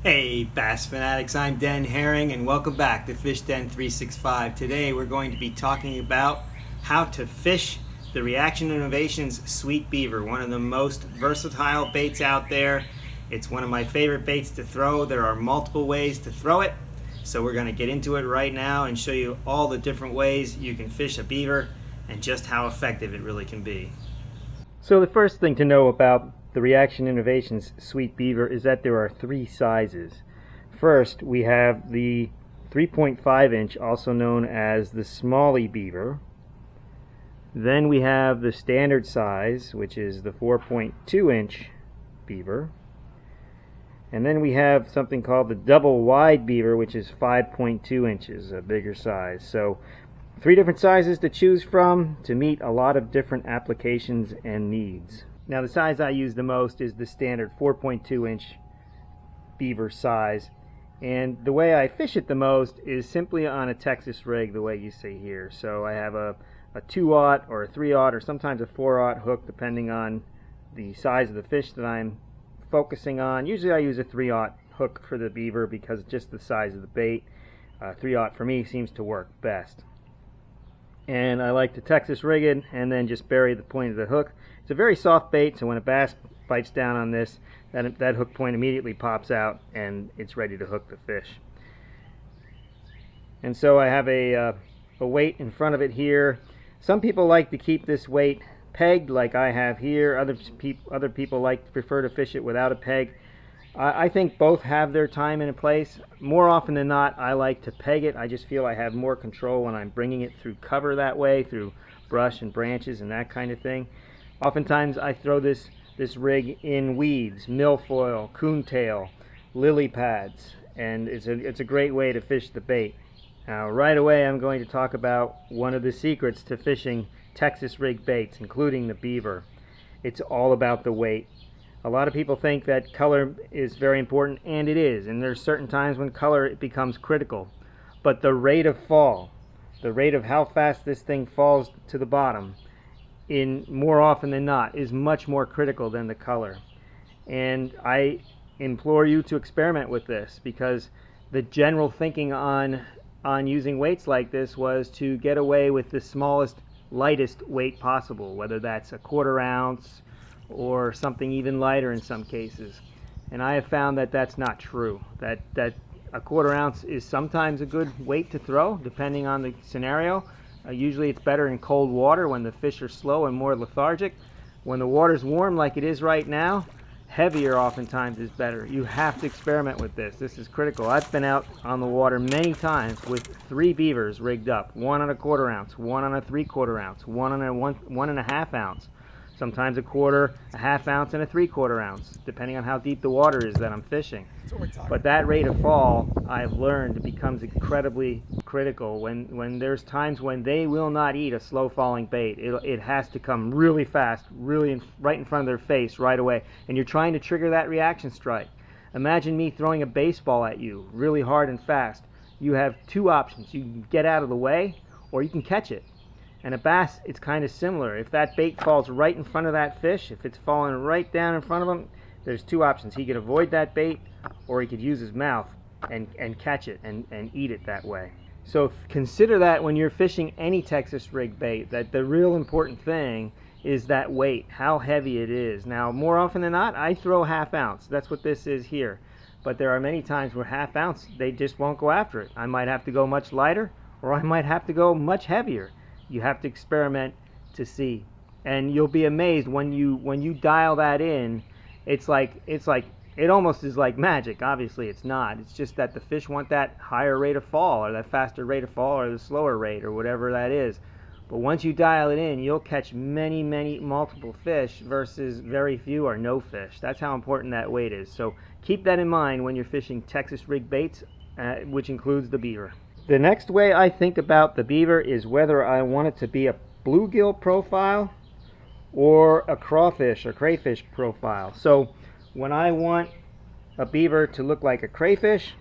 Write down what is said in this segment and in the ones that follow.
Hey Bass Fanatics, I'm Den Haring and welcome back to Fish Den 365. Today we're going to be talking about how to fish the Reaction Innovations Sweet Beaver, one of the most versatile baits out there. It's one of my favorite baits to throw. There are multiple ways to throw it, so we're going to get into it right now and show you all the different ways you can fish a beaver and just how effective it really can be. So the first thing to know about the Reaction Innovations Sweet Beaver is that there are three sizes. First, we have the 3.5 inch, also known as the Smallie Beaver. Then we have the standard size, which is the 4.2 inch beaver. And then we have something called the double wide beaver, which is 5.2 inches, a bigger size. So three different sizes to choose from to meet a lot of different applications and needs. Now the size I use the most is the standard 4.2 inch beaver size, and the way I fish it the most is simply on a Texas rig, the way you see here. So I have a 2/0 or a 3/0 or sometimes a 4/0 hook depending on the size of the fish that I'm focusing on. Usually I use a 3/0 hook for the beaver because just the size of the bait. 3/0 for me seems to work best. And I like to Texas rig it and then just bury the point of the hook. It's a very soft bait, so when a bass bites down on this, that hook point immediately pops out and it's ready to hook the fish. And so I have a weight in front of it here. Some people like to keep this weight pegged like I have here. Other people prefer to fish it without a peg. I think both have their time and a place. More often than not, I like to peg it. I just feel I have more control when I'm bringing it through cover that way, through brush and branches and that kind of thing. Oftentimes I throw this rig in weeds, milfoil, coontail, lily pads, and it's a great way to fish the bait. Now right away I'm going to talk about one of the secrets to fishing Texas rig baits, including the beaver. It's all about the weight. A lot of people think that color is very important, and it is, and there's certain times when color becomes critical. But the rate of fall, the rate of how fast this thing falls to the bottom, more often than not, is much more critical than the color. And I implore you to experiment with this, because the general thinking on using weights like this was to get away with the smallest, lightest weight possible, whether that's a 1/4 ounce or something even lighter in some cases. And I have found that that's not true. That a 1/4 ounce is sometimes a good weight to throw, depending on the scenario. Usually it's better in cold water when the fish are slow and more lethargic. When the water's warm like it is right now, heavier oftentimes is better. You have to experiment with this. This is critical. I've been out on the water many times with 3 beavers rigged up. One on a 1/4 ounce, one on a 3/4 ounce, one on a 1.5 ounce. Sometimes a 1/4, a 1/2 ounce, and a 3/4 ounce, depending on how deep the water is that I'm fishing. But that rate of fall, I've learned, becomes incredibly critical when there's times when they will not eat a slow falling bait. It has to come really fast, really right in front of their face right away, and you're trying to trigger that reaction strike. Imagine me throwing a baseball at you really hard and fast. You have 2 options. You can get out of the way, or you can catch it. And a bass, it's kind of similar. If that bait falls right in front of that fish, if it's falling right down in front of him, there's 2 options. He could avoid that bait, or he could use his mouth and catch it and eat it that way. So consider that when you're fishing any Texas rig bait, that the real important thing is that weight, how heavy it is. Now, more often than not, I throw 1/2 ounce. That's what this is here. But there are many times where 1/2 ounce, they just won't go after it. I might have to go much lighter, or I might have to go much heavier. You have to experiment to see, and you'll be amazed when you dial that in. It almost is like magic. Obviously it's not. It's just that the fish want that higher rate of fall, or that faster rate of fall, or the slower rate, or whatever that is. But once you dial it in, you'll catch many multiple fish versus very few or no fish. That's how important that weight is. So keep that in mind when you're fishing Texas rig baits, which includes the beaver. The next way I think about the beaver is whether I want it to be a bluegill profile or a crawfish or crayfish profile. So when I want a beaver to look like a crayfish,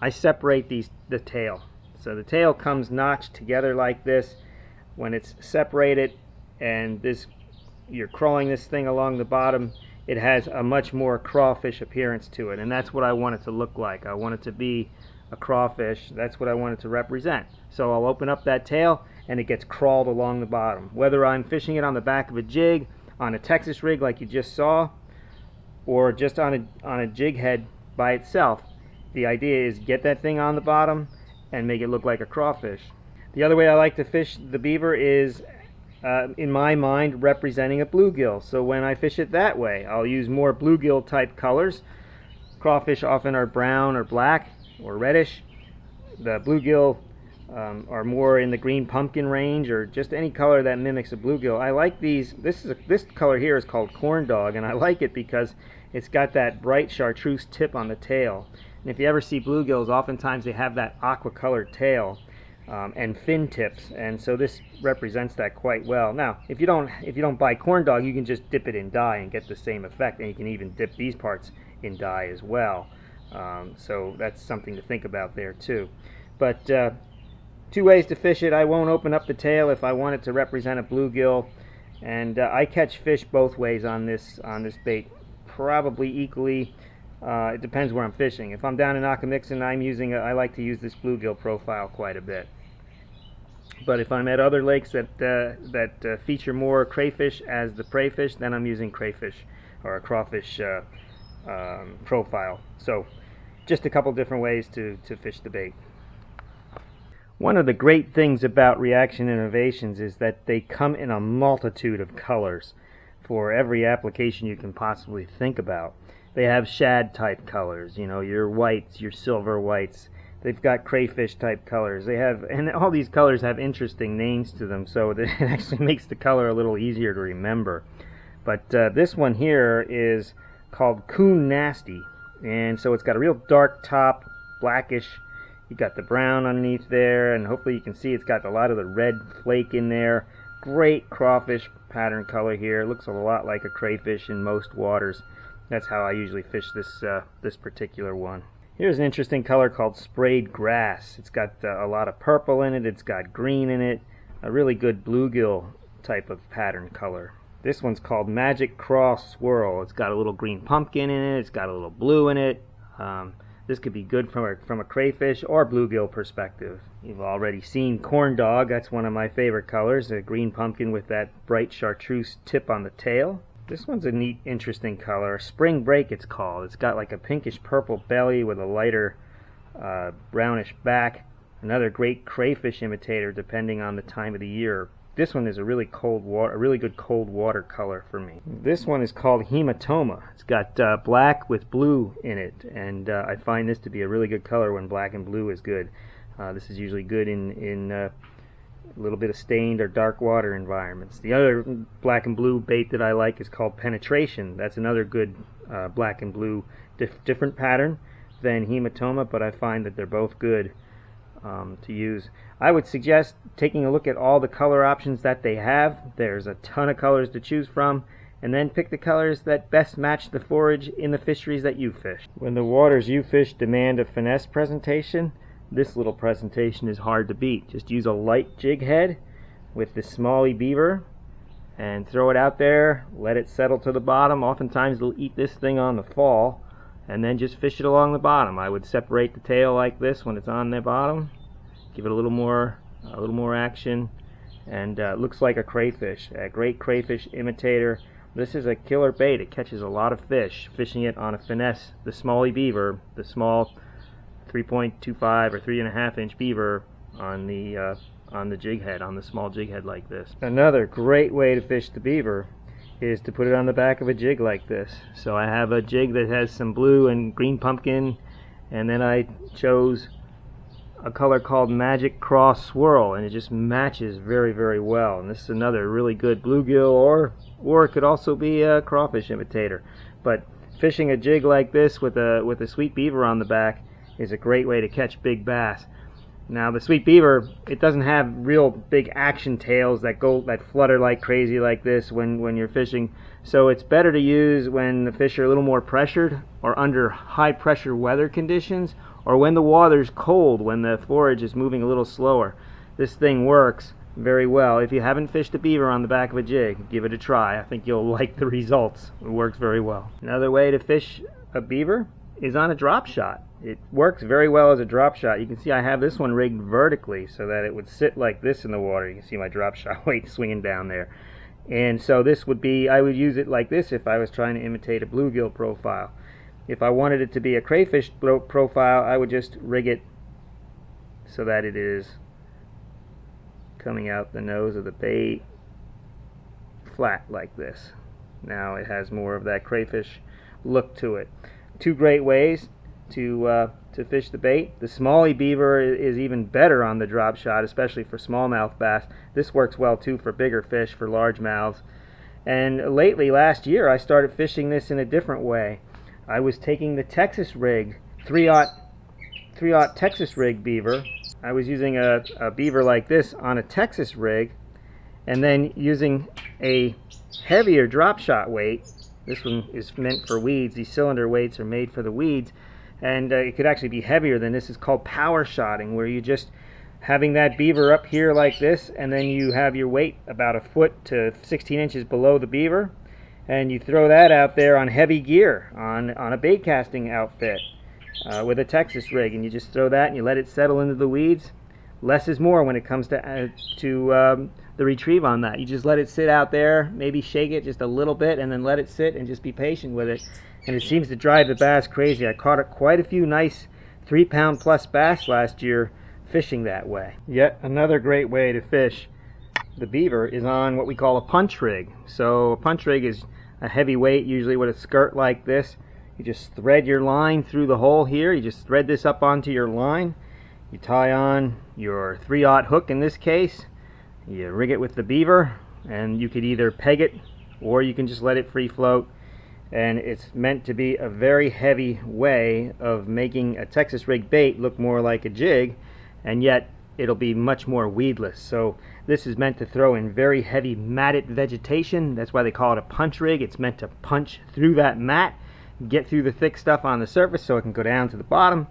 I separate the tail. So the tail comes notched together like this. When it's separated and you're crawling this thing along the bottom, it has a much more crawfish appearance to it, and that's what I want it to look like. I want it to be a crawfish. That's what I want it to represent. So I'll open up that tail and it gets crawled along the bottom. Whether I'm fishing it on the back of a jig, on a Texas rig like you just saw, or just on a jig head by itself, the idea is get that thing on the bottom and make it look like a crawfish. The other way I like to fish the beaver is, in my mind, representing a bluegill. So when I fish it that way, I'll use more bluegill type colors. Crawfish often are brown or black or reddish. The bluegill are more in the green pumpkin range, or just any color that mimics a bluegill. I like these. This color here is called corn dog, and I like it because it's got that bright chartreuse tip on the tail. And if you ever see bluegills, oftentimes they have that aqua colored tail and fin tips, and so this represents that quite well. Now, if you don't buy corn dog, you can just dip it in dye and get the same effect, and you can even dip these parts in dye as well. So that's something to think about there too. But two ways to fish it. I won't open up the tail if I want it to represent a bluegill, and I catch fish both ways on this bait, probably equally. It depends where I'm fishing. If I'm down in Ockamixon, I like to use this bluegill profile quite a bit. But if I'm at other lakes that feature more crayfish as the prey fish, then I'm using crayfish or a crawfish profile. So just a couple different ways to fish the bait. One of the great things about Reaction Innovations is that they come in a multitude of colors for every application you can possibly think about. They have shad type colors, you know, your whites, your silver whites. They've got crayfish type colors. And all these colors have interesting names to them, so it actually makes the color a little easier to remember. But this one here is called Coon Nasty, and so it's got a real dark top, blackish. You got the brown underneath there, and hopefully you can see it's got a lot of the red flake in there. Great crawfish pattern color here. It looks a lot like a crayfish in most waters. That's how I usually fish this particular one. Here's an interesting color called Sprayed Grass. It's got a lot of purple in it. It's got green in it. A really good bluegill type of pattern color. This one's called Magic Craw Swirl. It's got a little green pumpkin in it. It's got a little blue in it. This could be good from a crayfish or bluegill perspective. You've already seen Corn Dog. That's one of my favorite colors. A green pumpkin with that bright chartreuse tip on the tail. This one's a neat, interesting color. Spring Break it's called. It's got like a pinkish purple belly with a lighter brownish back. Another great crayfish imitator depending on the time of the year. This one is a really good cold water color for me. This one is called Hematoma. It's got black with blue in it, and I find this to be a really good color when black and blue is good. This is usually good in a little bit of stained or dark water environments. The other black and blue bait that I like is called Penetration. That's another good black and blue, different pattern than Hematoma, but I find that they're both good to use. I would suggest taking a look at all the color options that they have. There's a ton of colors to choose from, and then pick the colors that best match the forage in the fisheries that you fish. When the waters you fish demand a finesse presentation, this little presentation is hard to beat. Just use a light jig head with the smally beaver and throw it out there, let it settle to the bottom. Oftentimes they'll eat this thing on the fall, and then just fish it along the bottom. I would separate the tail like this when it's on the bottom, give it a little more action, and it looks like a crayfish, a great crayfish imitator. This is a killer bait. It catches a lot of fish. Fishing it on a finesse, the smally beaver, the small 3.25 or 3.5 inch beaver on the jig head, on the small jig head like this. Another great way to fish the beaver is to put it on the back of a jig like this. So I have a jig that has some blue and green pumpkin, and then I chose a color called Magic Craw Swirl, and it just matches very, very well. And this is another really good bluegill, or it could also be a crawfish imitator. But fishing a jig like this with a sweet beaver on the back is a great way to catch big bass. Now the sweet beaver, it doesn't have real big action tails that flutter like crazy like this when you're fishing. So it's better to use when the fish are a little more pressured, or under high pressure weather conditions, or when the water's cold, when the forage is moving a little slower. This thing works very well. If you haven't fished a beaver on the back of a jig, give it a try. I think you'll like the results. It works very well. Another way to fish a beaver is on a drop shot. It works very well as a drop shot. You can see I have this one rigged vertically so that it would sit like this in the water. You can see my drop shot weight swinging down there. And so this would be, I would use it like this if I was trying to imitate a bluegill profile. If I wanted it to be a crayfish profile, I would just rig it so that it is coming out the nose of the bait flat like this. Now it has more of that crayfish look to it. Two great ways to fish the bait. The smallie beaver is even better on the drop shot, especially for smallmouth bass. This works well too for bigger fish, for largemouths. And lately, last year, I started fishing this in a different way. I was taking the Texas rig, 3/0 Texas rig beaver. I was using a beaver like this on a Texas rig, and then using a heavier drop shot weight. This one is meant for weeds. These cylinder weights are made for the weeds, and it could actually be heavier than this. Is called power shotting, where you just having that beaver up here like this, and then you have your weight about 1 foot to 16 inches below the beaver, and you throw that out there on heavy gear on a bait casting outfit with a Texas rig, and you just throw that and you let it settle into the weeds. Less is more when it comes to the retrieve on that. You just let it sit out there, maybe shake it just a little bit, and then let it sit and just be patient with it. And it seems to drive the bass crazy. I caught quite a few nice 3-pound plus bass last year fishing that way. Yet another great way to fish the beaver is on what we call a punch rig. So a punch rig is a heavy weight, usually with a skirt like this. You just thread your line through the hole here. You just thread this up onto your line. You tie on your 3/0 hook in this case. You rig it with the beaver, and you could either peg it or you can just let it free float. And it's meant to be a very heavy way of making a Texas rig bait look more like a jig, and yet it'll be much more weedless. So this is meant to throw in very heavy matted vegetation. That's why they call it a punch rig. It's meant to punch through that mat, get through the thick stuff on the surface so it can go down to the bottom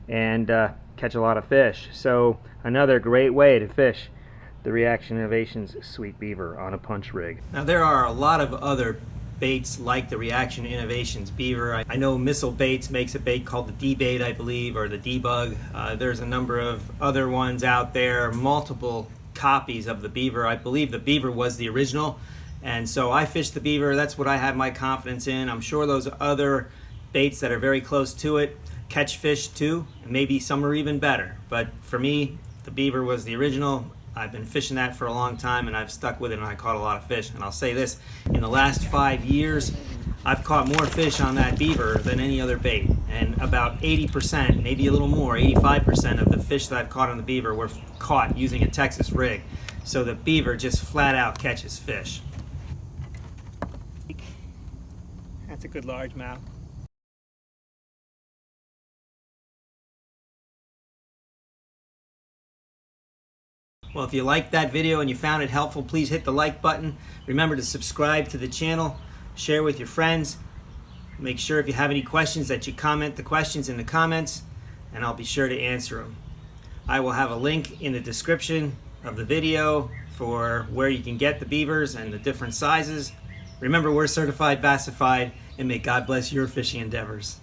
and catch a lot of fish. So another great way to fish the Reaction Innovations Sweet Beaver on a punch rig. Now there are a lot of other baits like the Reaction Innovations Beaver. I know Missile Baits makes a bait called the D-Bait, I believe, or the D-Bug. There's a number of other ones out there, multiple copies of the Beaver. I believe the Beaver was the original, and so I fish the Beaver. That's what I have my confidence in. I'm sure those other baits that are very close to it catch fish too, and maybe some are even better. But for me, the Beaver was the original. I've been fishing that for a long time, and I've stuck with it, and I caught a lot of fish. And I'll say this, in the last 5 years, I've caught more fish on that Beaver than any other bait. And about 80%, maybe a little more, 85% of the fish that I've caught on the Beaver were caught using a Texas rig. So the Beaver just flat out catches fish. That's a good largemouth. Well, if you liked that video and you found it helpful, please hit the like button. Remember to subscribe to the channel, share with your friends. Make sure if you have any questions that you comment the questions in the comments, and I'll be sure to answer them. I will have a link in the description of the video for where you can get the beavers and the different sizes. Remember, we're certified Bassified, and may God bless your fishing endeavors.